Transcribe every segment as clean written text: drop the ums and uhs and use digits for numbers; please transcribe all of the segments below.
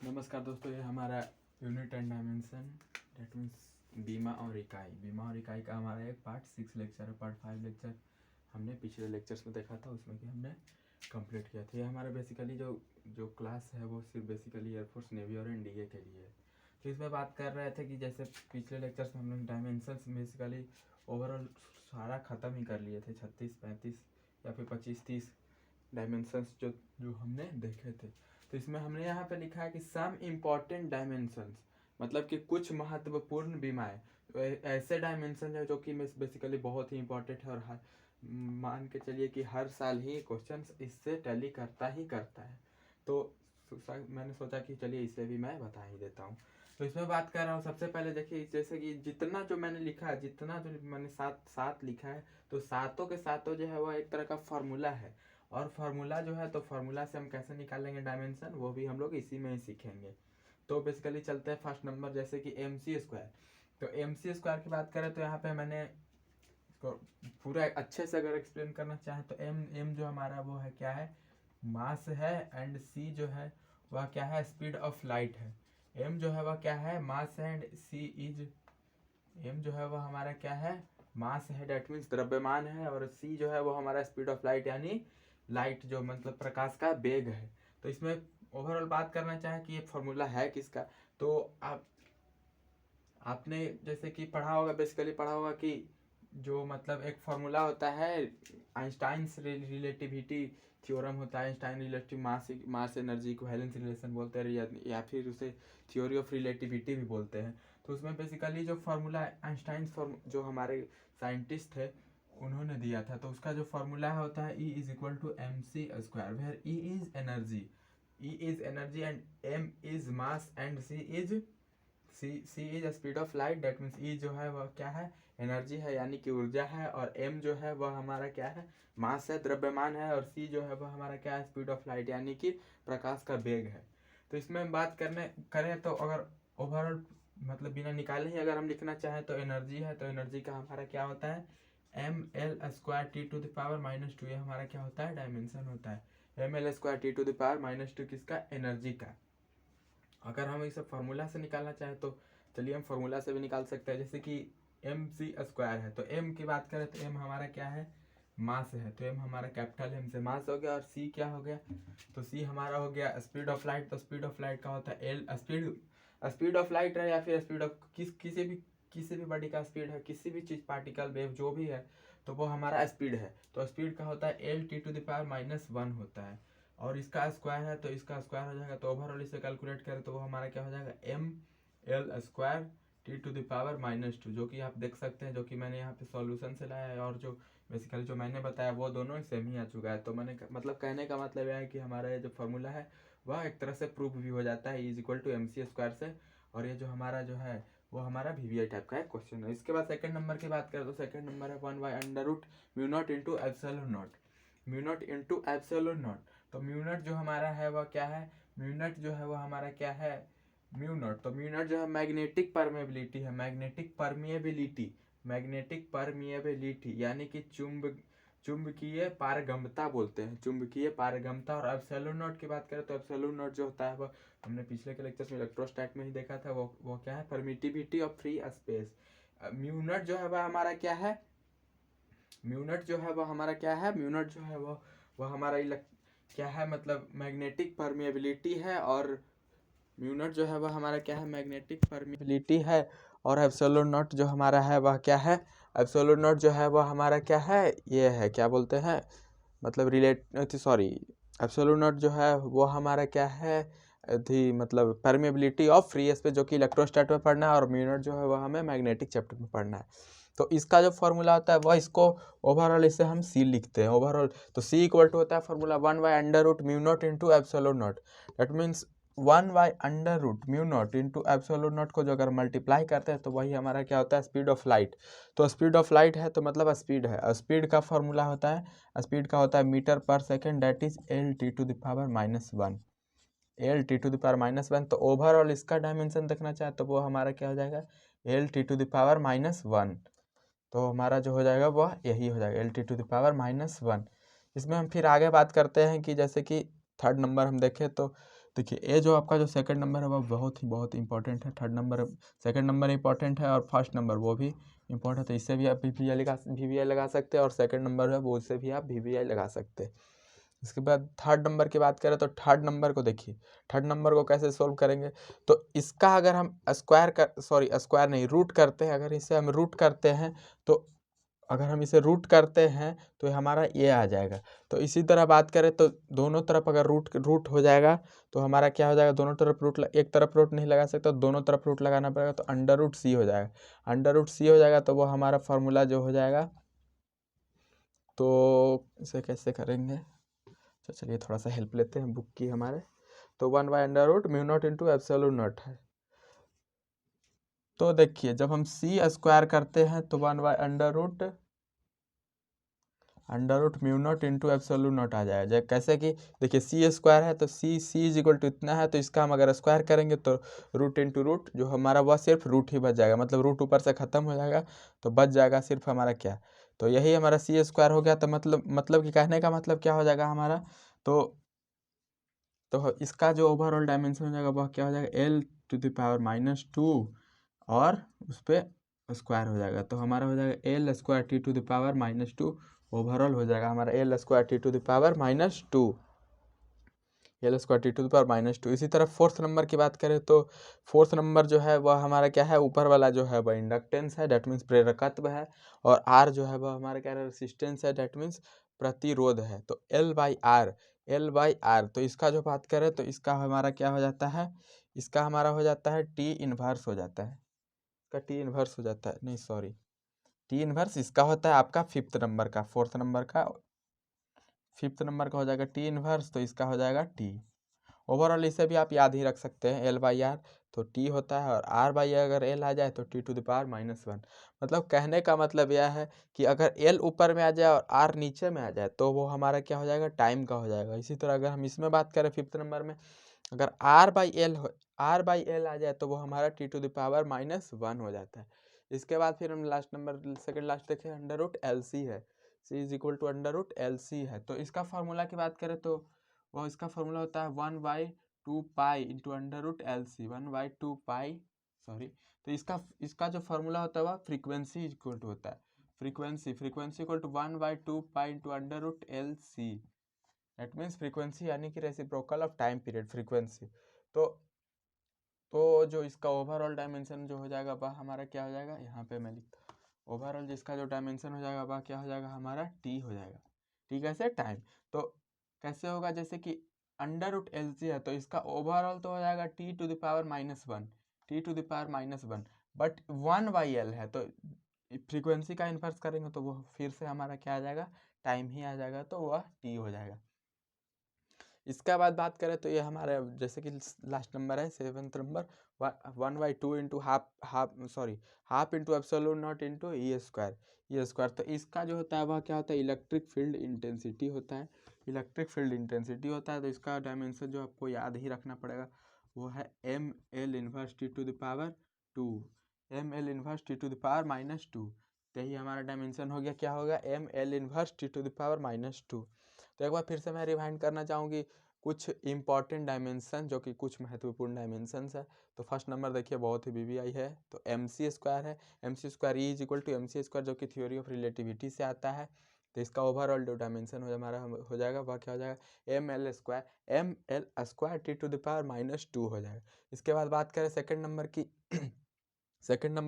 नमस्कार दोस्तों, ये हमारा unit and dimension that means बीमा और इकाई का हमारा एक पार्ट 6 लेक्चर है। पार्ट 5 लेक्चर हमने पिछले लेक्चर्स में देखा था, उसमें कि हमने कंप्लीट किया था। ये हमारा बेसिकली जो क्लास है वो सिर्फ बेसिकली एयरफोर्स, नेवी और एनडीए के लिए है। तो इसमें बात कर रहे थे कि जैसे पिछले लेक्चर्स में हम लोग डायमेंशंस बेसिकली ओवरऑल सारा ख़त्म ही कर लिए थे। 36, 35 या फिर 25-30 डायमेंशंस जो हमने देखे थे। तो इसमें हमने यहाँ पे लिखा है कि सम इम्पॉर्टेंट डायमेंशंस, मतलब कि कुछ महत्वपूर्ण बीमाएं, ऐसे डायमेंशन है जो कि बेसिकली बहुत ही इंपॉर्टेंट है और हर मान के चलिए कि हर साल ही क्वेश्चन इससे टैली करता है। तो मैंने सोचा कि चलिए इसे भी मैं बता ही देता हूँ। तो इसमें बात कर रहा हूँ, सबसे पहले देखिए जैसे कि जितना जो मैंने लिखा है, जितना जो मैंने सात लिखा है, तो सातों के सातों जो है वह एक तरह का फार्मूला है। और फार्मूला जो है, तो फार्मूला से हम कैसे निकालेंगे डायमेंशन, वो भी हम लोग इसी में ही सीखेंगे। तो बेसिकली चलते हैं फर्स्ट नंबर, जैसे कि MC²। तो MC² की बात करें तो यहाँ पे मैंने इसको पूरा अच्छे से अगर एक्सप्लेन करना चाहें तो एम जो हमारा वो है क्या है, मास है, एंड C जो है वह क्या है, स्पीड ऑफ लाइट है। M जो है वह क्या है, मास है, एंड C इज, M जो है वह हमारा क्या है, मास है, डेट मीन्स द्रव्यमान है, और C जो है वो हमारा स्पीड ऑफ लाइट यानी लाइट जो मतलब प्रकाश का वेग है। तो इसमें ओवरऑल बात करना चाहे कि ये फॉर्मूला है किसका, तो आपने जैसे कि पढ़ा होगा, बेसिकली पढ़ा होगा कि जो मतलब एक फार्मूला होता है, आइंस्टाइन्स रिलेटिविटी थ्योरम होता है। आइंस्टाइन रिलेटिव मास एनर्जी को हेलेंस रिलेशन बोलते हैं, या फिर उसे थ्योरी ऑफ रिलेटिविटी भी बोलते हैं। तो उसमें बेसिकली जो फार्मूला आइंस्टाइन जो हमारे साइंटिस्ट थे उन्होंने दिया था, तो उसका जो फार्मूला होता है E=mc², where E is energy and M is mass and C is speed of light. That means E जो है वह क्या है, एनर्जी है यानी कि ऊर्जा है, और M जो है वह हमारा क्या है, मास है, द्रव्यमान है, और C जो है वह हमारा क्या है, स्पीड ऑफ लाइट यानी कि प्रकाश का वेग है। तो इसमें हम बात करें तो अगर ओवरऑल मतलब बिना निकाले ही अगर हम लिखना चाहें तो एनर्जी है, तो एनर्जी का हमारा क्या होता है, mL²T⁻², ये हमारा क्या होता है, डायमेंशन होता है। mL²T⁻², किसका, एनर्जी का। अगर हम इसे फार्मूला से निकालना चाहें तो चलिए हम फार्मूला से भी निकाल सकते हैं। जैसे कि MC² है, तो M की बात करें तो M हमारा क्या है, मास है, तो M हमारा कैपिटल M से मास हो गया, और C क्या हो गया, तो C हमारा हो गया स्पीड ऑफ लाइट। तो स्पीड ऑफ लाइट का होता है L, स्पीड ऑफ लाइट है या फिर स्पीड ऑफ किसी भी बॉडी का स्पीड है, किसी भी चीज, पार्टिकल, वेव जो भी है, तो वो हमारा स्पीड है। तो स्पीड का होता है LT⁻⁻1 होता है, और इसका स्क्वायर है तो इसका स्क्वायर हो जाएगा। तो ओवरऑल इसे कैलकुलेट करें तो वो हमारा क्या हो जाएगा, mL²T⁻², जो कि आप देख सकते हैं, जो कि मैंने यहाँ पे सॉल्यूशन से लाया है, और जो बेसिकली जो मैंने बताया वो दोनों सेम ही आ चुका है। तो मैंने मतलब कहने का मतलब यह है कि हमारा ये जो फॉर्मूला है वह एक तरह से प्रूफ भी हो जाता है E=mc² से, और ये जो हमारा जो है वो हमारा VVI टाइप का एक क्वेश्चन है। इसके बाद सेकंड नंबर की बात करें तो सेकंड नंबर है 1/√μ0 × μ0 तो म्यूनट जो हमारा है वह क्या है, म्यूनट जो है वह हमारा क्या है, म्यूनट। तो म्यूनट जो है मैग्नेटिक परमेबिलिटी है, मैग्नेटिक परमिएबिलिटी यानी कि चुंबकीय पारगम्यता बोलते हैं, चुंबकीय पारगम्यता। और एप्सिलॉन नॉट की बात करें तो एप्सिलॉन नॉट जो होता है वह हमने पिछले के लेक्चर्स में इलेक्ट्रोस्टैट में ही देखा था, वो क्या है, परमिटिविटी ऑफ फ्री स्पेस। म्यूनट जो है वह हमारा क्या है, म्यूनट जो है वह हमारा क्या है, म्यूनट जो है वह हमारा क्या है, मतलब मैग्नेटिक परमिएबिलिटी है, और म्यूनट जो है वह हमारा क्या है, मैग्नेटिक परमिएबिलिटी है। और एप्सिलॉन नॉट जो हमारा है वह क्या है, एप्सिलॉन नॉट जो है वह हमारा क्या है, ये है क्या बोलते हैं, मतलब एप्सिलॉन नॉट जो है वो हमारा क्या है थी, मतलब परमिएबिलिटी ऑफ फ्री स्पेस, जो कि इलेक्ट्रोस्टैट में पढ़ना है, और म्यूनट जो है वह हमें मैग्नेटिक चैप्टर में पढ़ना है। तो इसका जो फॉर्मूला होता है वह इसको ओवरऑल इसे हम C लिखते हैं ओवरऑल। तो C = होता है formula 1/√μ0 × epsilon naught. That means 1/√μ0 × epsilon naught को जो अगर मल्टीप्लाई करते हैं तो वही हमारा क्या होता है, स्पीड ऑफ लाइट। तो स्पीड ऑफ लाइट है तो मतलब स्पीड है, स्पीड का फॉर्मूला होता है, स्पीड का होता है मीटर पर second, that is LT⁻⁻1, LT⁻⁻1। तो ओवरऑल इसका डायमेंशन देखना चाहे तो वो हमारा क्या हो जाएगा, LT⁻⁻1। तो हमारा जो हो जाएगा वह यही हो जाएगा, LT⁻⁻1। इसमें हम फिर आगे बात करते हैं कि जैसे कि थर्ड नंबर हम देखें तो देखिए ये जो आपका जो सेकंड नंबर है वो बहुत इंपॉर्टेंट है। Third number second number important है और फर्स्ट नंबर वो भी इंपॉर्टेंट है। इससे भी आप वीवीआई लगा सकते हैं और सेकंड नंबर है वो उससे भी आप वीवीआई लगा सकते हैं। इसके बाद थर्ड नंबर की बात करें तो थर्ड नंबर को देखिए, थर्ड नंबर को कैसे सोल्व करेंगे। तो इसका अगर हम स्क्वायर नहीं रूट करते हैं, अगर इसे हम रूट करते हैं तो अगर हम इसे रूट करते हैं तो हमारा ये आ जाएगा। तो इसी तरह बात करें तो दोनों तरफ अगर रूट हो जाएगा तो हमारा क्या हो जाएगा, दोनों तरफ एक तरफ रूट नहीं लगा सकता, दोनों तरफ रूट लगाना पड़ेगा, तो अंडर रूट सी हो जाएगा। अंडर रूट सी हो जाएगा तो वो हमारा फॉर्मूला जो हो जाएगा। तो इसे कैसे करेंगे, तो चलिए थोड़ा सा हेल्प लेते हैं बुक की हमारे। तो 1/√μ0 × ε0 है। तो देखिए जब हम सी स्क्वायर करते हैं तो 1/√μ0 × ε0 आ जाएगा। जब कैसे कि देखिए सी स्क्वायर है तो सी इज इक्वल टू इतना है, तो इसका हम अगर स्क्वायर करेंगे तो रूट इंटू रूट जो हमारा वह सिर्फ रूट ही बच जाएगा, मतलब रूट ऊपर से ख़त्म हो जाएगा तो बच जाएगा सिर्फ हमारा क्या, तो यही हमारा सी स्क्वायर हो गया। तो मतलब कि कहने का मतलब क्या हो जाएगा हमारा, तो इसका जो ओवरऑल डायमेंशन हो जाएगा वह क्या हो जाएगा, l⁻⁻² और उस पर स्क्वायर हो जाएगा। तो हमारा हो जाएगा l² ओवरऑल हो जाएगा हमारा l² इसी तरह फोर्थ नंबर की बात करें तो फोर्थ नंबर जो है वह हमारा क्या है, ऊपर वाला जो है वह इंडक्टेंस है, डेट मीन्स प्रेरकत्व है, और आर जो है वह हमारा क्या है, रेसिस्टेंस है, डेट मीन्स प्रतिरोध है। तो L/R तो इसका जो बात करें तो इसका हमारा क्या हो जाता है, इसका हमारा हो जाता है T इनवर्स हो जाता है, इसका T इनवर्स हो जाता है, नहीं सॉरी T इनवर्स इसका होता है आपका फिफ्थ नंबर का हो जाएगा T इनवर्स, तो इसका हो जाएगा T। ओवरऑल इसे भी आप याद ही रख सकते हैं L/R, तो T होता है और R/R अगर L आ जाए तो T⁻⁻1। मतलब कहने का मतलब यह है कि अगर L ऊपर में आ जाए और R नीचे में आ जाए तो वो हमारा क्या हो जाएगा, टाइम का हो जाएगा। इसी तरह अगर हम इसमें बात करें फिफ्थ नंबर में, अगर R/L आ जाए तो वो हमारा T⁻⁻1 हो जाता है। इसके बाद फिर हम सेकंड लास्ट देखें, √LC है, C is equal to √LC है। तो इसका फार्मूला की बात करें तो वो इसका फॉर्मूला होता है 1/2π इंटू √LC 1/2π तो इसका जो फॉर्मूला होता है वह फ्रीक्वेंसी इक्वल टू होता है, frequency equal to 1/2π into √LC, that means frequency यानी कि reciprocal of time period frequency. तो जो इसका ओवरऑल डायमेंशन जो हो जाएगा वह हमारा क्या हो जाएगा, यहाँ पे मैं लिखता हूँ, ओवरऑल जिसका जो डायमेंशन हो जाएगा वह क्या हो जाएगा हमारा T हो जाएगा। ठीक है, कैसे टाइम, तो कैसे होगा, जैसे कि √LC है तो इसका ओवरऑल तो हो जाएगा T⁻⁻1 बट 1/L है तो फ्रीक्वेंसी का इन्वर्स करेंगे तो वो फिर से हमारा क्या आ जाएगा, टाइम ही आ जाएगा, तो वह T हो जाएगा। इसके बाद बात करें तो ये हमारे जैसे कि लास्ट नंबर है seventh number 1/2 into half into ε0 into E²। तो इसका जो होता है वह क्या होता है, इलेक्ट्रिक फील्ड इंटेंसिटी होता है, तो इसका डायमेंशन जो आपको याद ही रखना पड़ेगा वो है mL इनवर्स T⁻²। तो यही हमारा डायमेंशन हो गया, क्या होगा, mL इनवर्स T⁻²। तो एक बार फिर से मैं रिवाइंड करना चाहूँगी कुछ इंपॉर्टेंट डायमेंशन जो कि कुछ महत्वपूर्ण डायमेंशंस है। तो फर्स्ट नंबर देखिए बहुत ही वीवीआई है, तो mc² है, mc² E is equal to mc² जो कि थ्योरी ऑफ रिलेटिविटी से आता है। तो इसका ओवरऑल जो डायमेंशन हो जाएगा वह क्या हो जाएगा, mL² T⁻² हो जाएगा। इसके बाद बात करें सेकेंड नंबर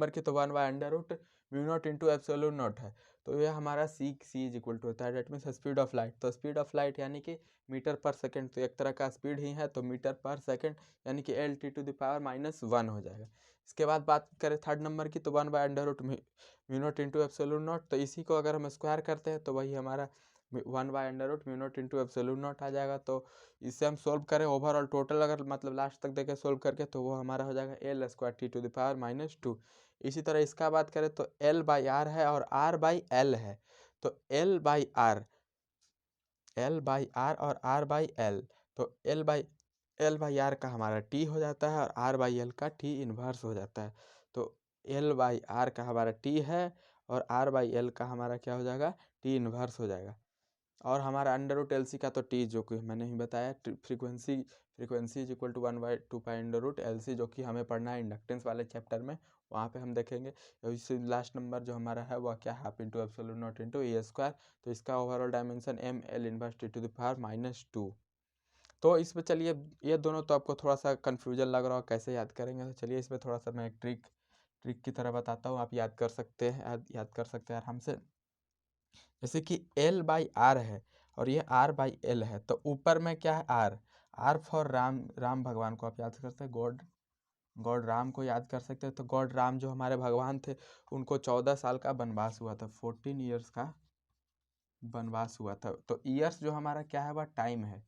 की तो 1/√μ0 इंटू ε0 है, तो यह हमारा सी इज इक्वल टू होता है, that means speed of light. तो स्पीड ऑफ लाइट यानी कि मीटर पर सेकंड, तो एक तरह का स्पीड ही है, तो मीटर पर सेकंड यानी कि L⁻⁻1 हो जाएगा। इसके बाद बात करें थर्ड नंबर की तो 1/√μ0 इंटू ε0, तो इसी को अगर हम स्क्वायर करते हैं तो वही हमारा 1/√μ0 इंटू ε0 आ जाएगा। तो इससे हम सोल्व करें ओवरऑल टोटल अगर मतलब लास्ट तक देखें सोल्व करके तो वो हमारा हो जाएगा L² T⁻⁻2। इसी तरह इसका बात करें तो L/R है और R/L है, तो L/R और R/L, तो L/R का हमारा T हो जाता है और R/L का T इनवर्स हो जाता है। तो L/R का हमारा T है और R/L का हमारा क्या हो जाएगा, T इनवर्स हो जाएगा। और हमारा अंडर रूट एल सी का तो टी, जो कि मैंने ही बताया, frequency is equal to 1/2 under root L C, जो कि हमें पढ़ना है इंडक्टेंस वाले चैप्टर में, वहाँ पे हम देखेंगे। इसी लास्ट नंबर जो हमारा है वह क्या, half into epsilon naught into a square. तो इसका overall dimension M L inverse T to the power -2। तो इसमें चलिए, ये दोनों तो आपको थोड़ा सा कन्फ्यूजन लग रहा हो कैसे याद करेंगे, तो चलिए इसमें थोड़ा सा मैं एक ट्रिक की तरह बताता हूँ, आप याद कर सकते हैं, याद कर सकते हैं आराम से। जैसे कि L/R है और ये R/L है, तो ऊपर में क्या है, R फॉर राम, राम भगवान को आप याद कर सकते हैं, गॉड राम को याद कर सकते हैं। तो गॉड राम जो हमारे भगवान थे, उनको 14 साल का वनवास हुआ था, 14 ईयर्स का वनवास हुआ था। तो ईयर्स जो हमारा क्या है, वह टाइम है,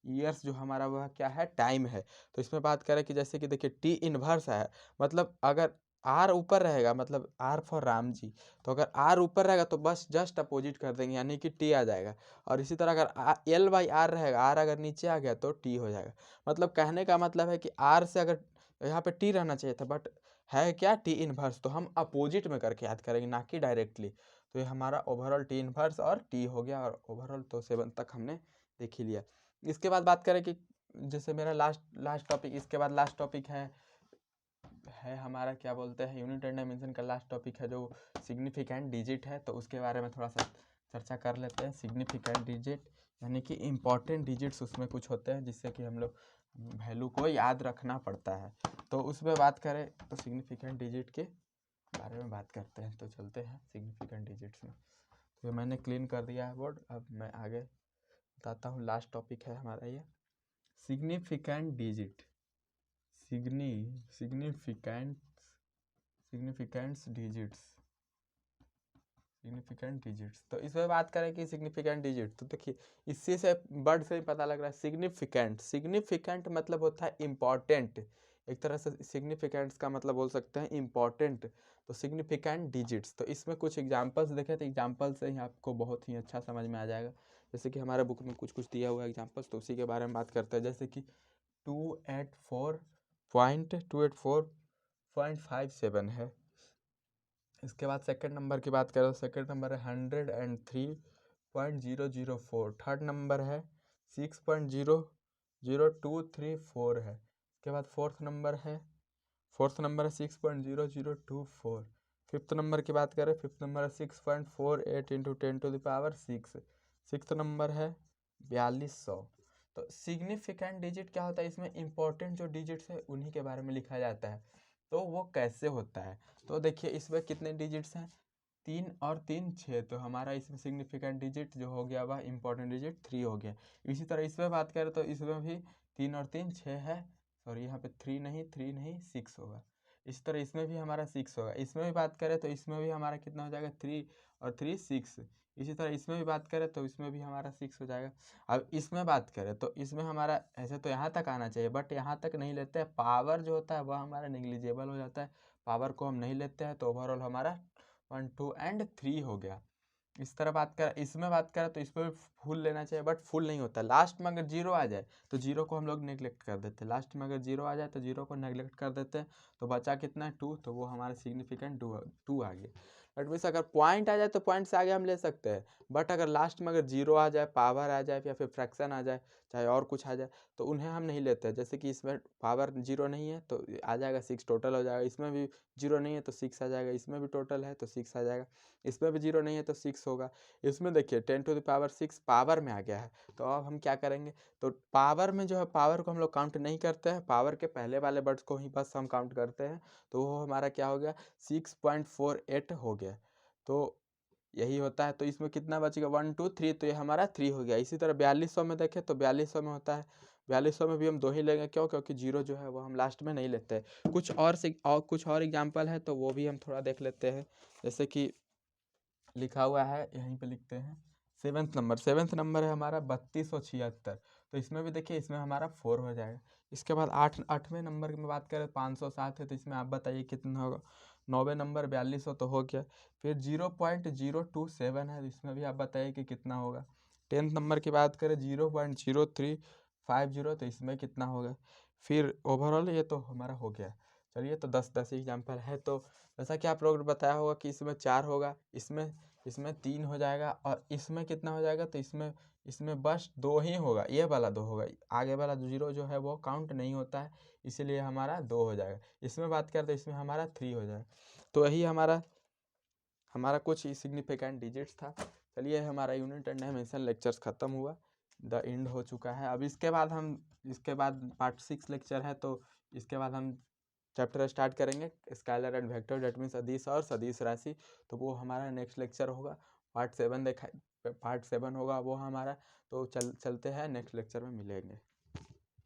ईयर्स जो हमारा वह क्या है, टाइम है। तो इसमें बात करें कि जैसे कि देखिए टी इनवर्स है, मतलब अगर आर ऊपर रहेगा, मतलब आर फॉर राम जी, तो अगर आर ऊपर रहेगा तो बस जस्ट अपोजिट कर देंगे, यानी कि टी आ जाएगा। और इसी तरह अगर L/R रहेगा, आर अगर नीचे आ गया तो टी हो जाएगा। मतलब कहने का मतलब है कि आर से अगर यहाँ पे टी रहना चाहिए था, बट है क्या, टी इनवर्स, तो हम अपोजिट में करके याद करेंगे, ना कि डायरेक्टली। तो ये हमारा ओवरऑल टी इनवर्स और टी हो गया, और ओवरऑल तो 7 तक हमने देख ही लिया। इसके बाद बात करें कि जैसे मेरा लास्ट टॉपिक, इसके बाद लास्ट टॉपिक है हमारा क्या बोलते हैं, यूनिट एंड डायमेंशन का लास्ट टॉपिक है जो सिग्निफिकेंट डिजिट है। तो उसके बारे में थोड़ा सा चर्चा कर लेते हैं। सिग्निफिकेंट डिजिट यानी कि इम्पॉर्टेंट डिजिट्स उसमें कुछ होते हैं जिससे कि हम लोग वैल्यू को याद रखना पड़ता है। तो उसमें बात करें तो सिग्निफिकेंट डिजिट के बारे में बात करते हैं। तो चलते हैं सिग्निफिकेंट डिजिट्स में। तो मैंने क्लीन कर दिया है बोर्ड, अब मैं आगे बताता हूँ। लास्ट टॉपिक है हमारा ये सिग्निफिकेंट डिजिट, सिग्निफिकेंट डिजिट्स। तो इसमें बात करें कि सिग्निफिकेंट डिजिट, तो देखिए इसी से वर्ड से ही पता लग रहा है, सिग्निफिकेंट मतलब होता है इम्पॉर्टेंट, एक तरह से सिग्निफिकेंट्स का मतलब बोल सकते हैं इम्पॉर्टेंट। तो सिग्निफिकेंट डिजिट्स, तो इसमें कुछ एग्जांपल्स देखें, तो एग्जांपल से ही आपको बहुत ही अच्छा समझ में आ जाएगा। जैसे कि हमारे बुक में कुछ दिया हुआ है एग्जांपल्स, तो उसी के बारे में बात करते हैं। जैसे कि 284.57 है। इसके बाद सेकंड नंबर की बात करें तो सेकंड नंबर है 103.004। थर्ड नंबर है 6.00234 है। इसके बाद फोर्थ नंबर है 6.0024। फिफ्थ नंबर की बात करें, फिफ्थ नंबर है 6.48 इंटू 10⁶। सिक्स्थ नंबर है 4200। तो सिग्निफिकेंट डिजिट क्या होता है, इसमें इंपॉर्टेंट जो डिजिट्स है उन्हीं के बारे में लिखा जाता है। तो वो कैसे होता है, तो देखिए इसमें कितने डिजिट्स हैं, 3 और 3 6। तो हमारा इसमें सिग्निफिकेंट डिजिट जो हो गया वह इंपॉर्टेंट डिजिट 3 हो गया। इसी तरह इसमें बात करें तो इसमें भी 3 और 3 6 है, सॉरी यहाँ पे 3 नहीं 6 होगा। इस तरह इसमें भी हमारा 6 होगा। इसमें भी बात करें तो इसमें भी हमारा कितना हो जाएगा, 3 और 3 6। इसी तरह इसमें भी बात करें तो इसमें भी हमारा 6 हो जाएगा। अब इसमें बात करें तो इसमें हमारा ऐसे तो यहाँ तक आना चाहिए, बट यहाँ तक नहीं लेते हैं, पावर जो होता है वह हमारा निग्लिजिबल हो जाता है, पावर को हम नहीं लेते हैं। तो ओवरऑल हमारा 1 2 एंड 3 हो गया। इस तरह बात करें, इसमें बात करें तो इसमें भी फुल लेना चाहिए, बट फुल नहीं होता। लास्ट में अगर जीरो आ जाए तो जीरो को हम लोग नेग्लेक्ट कर देते हैं, लास्ट में अगर जीरो आ जाए तो जीरो को नेग्लेक्ट कर देते हैं। तो बचा कितना है, 2, तो वो हमारा सिग्निफिकेंट 2 आ गया। बट मीन्स अगर पॉइंट आ जाए तो पॉइंट से आगे हम ले सकते हैं, बट अगर लास्ट में अगर जीरो आ जाए, पावर आ जाए या फिर फ्रैक्शन आ जाए, चाहे और कुछ आ जाए, तो उन्हें हम नहीं लेते हैं। जैसे कि इसमें पावर जीरो नहीं है तो आ जाएगा 6 टोटल हो जाएगा, इसमें भी जीरो नहीं है तो 6 आ जाएगा, इसमें भी टोटल है तो 6 आ जाएगा, इसमें भी जीरो नहीं है तो 6 होगा। इसमें देखिए 10⁶ पावर में आ गया है। तो अब हम क्या करेंगे, तो पावर में जो है, पावर को हम लोग काउंट नहीं करते हैं, पावर के पहले वाले वर्ड्स को ही बस हम काउंट करते हैं। तो वो हमारा क्या हो गया, 6.48 हो गया। तो यही होता है। तो इसमें कितना बचेगा, 1 2 3, तो ये हमारा 3 हो गया। इसी तरह 4200 में देखें तो 4200 में होता है, 4200 में भी हम 2 ही लेंगे, क्यों, क्योंकि जीरो जो है वो हम लास्ट में नहीं लेते। कुछ और एग्जाम्पल है तो वो भी हम थोड़ा देख लेते हैं। जैसे कि लिखा हुआ है, यहीं पे लिखते हैं। सेवन्थ नंबर है हमारा 3276। तो इसमें भी देखिए, इसमें हमारा 4 हो जाएगा। इसके बाद आठवें नंबर की बात करें 507 है, तो इसमें आप बताइए कितना होगा। 9वें नंबर 4200 तो हो गया। फिर 0.027 है, इसमें भी आप बताइए कि कितना होगा। 10th नंबर की बात करें 0.0350, तो इसमें कितना होगा। फिर ओवरऑल ये तो हमारा हो गया। चलिए, तो 10 एग्जाम्पल है। तो जैसा कि आप लोगों ने बताया होगा कि इसमें 4 होगा, इसमें इसमें 3 हो जाएगा और इसमें कितना हो जाएगा, तो इसमें बस 2 ही होगा, ये वाला 2 होगा, आगे वाला 0 जो है वो काउंट नहीं होता है, इसीलिए हमारा 2 हो जाएगा। इसमें बात करें तो इसमें हमारा 3 हो जाएगा। तो यही हमारा कुछ सिग्निफिकेंट डिजिट्स था। चलिए हमारा यूनिट एंड डायमेंशन लेक्चर्स ख़त्म हुआ, द एंड हो चुका है। अब इसके बाद पार्ट 6 लेक्चर है, तो इसके बाद हम चैप्टर स्टार्ट करेंगे scalar and vector, that means अदिश और सदिश राशि। तो वो हमारा नेक्स्ट लेक्चर होगा। पार्ट 7 होगा वो हमारा। तो चलते हैं, नेक्स्ट लेक्चर में मिलेंगे।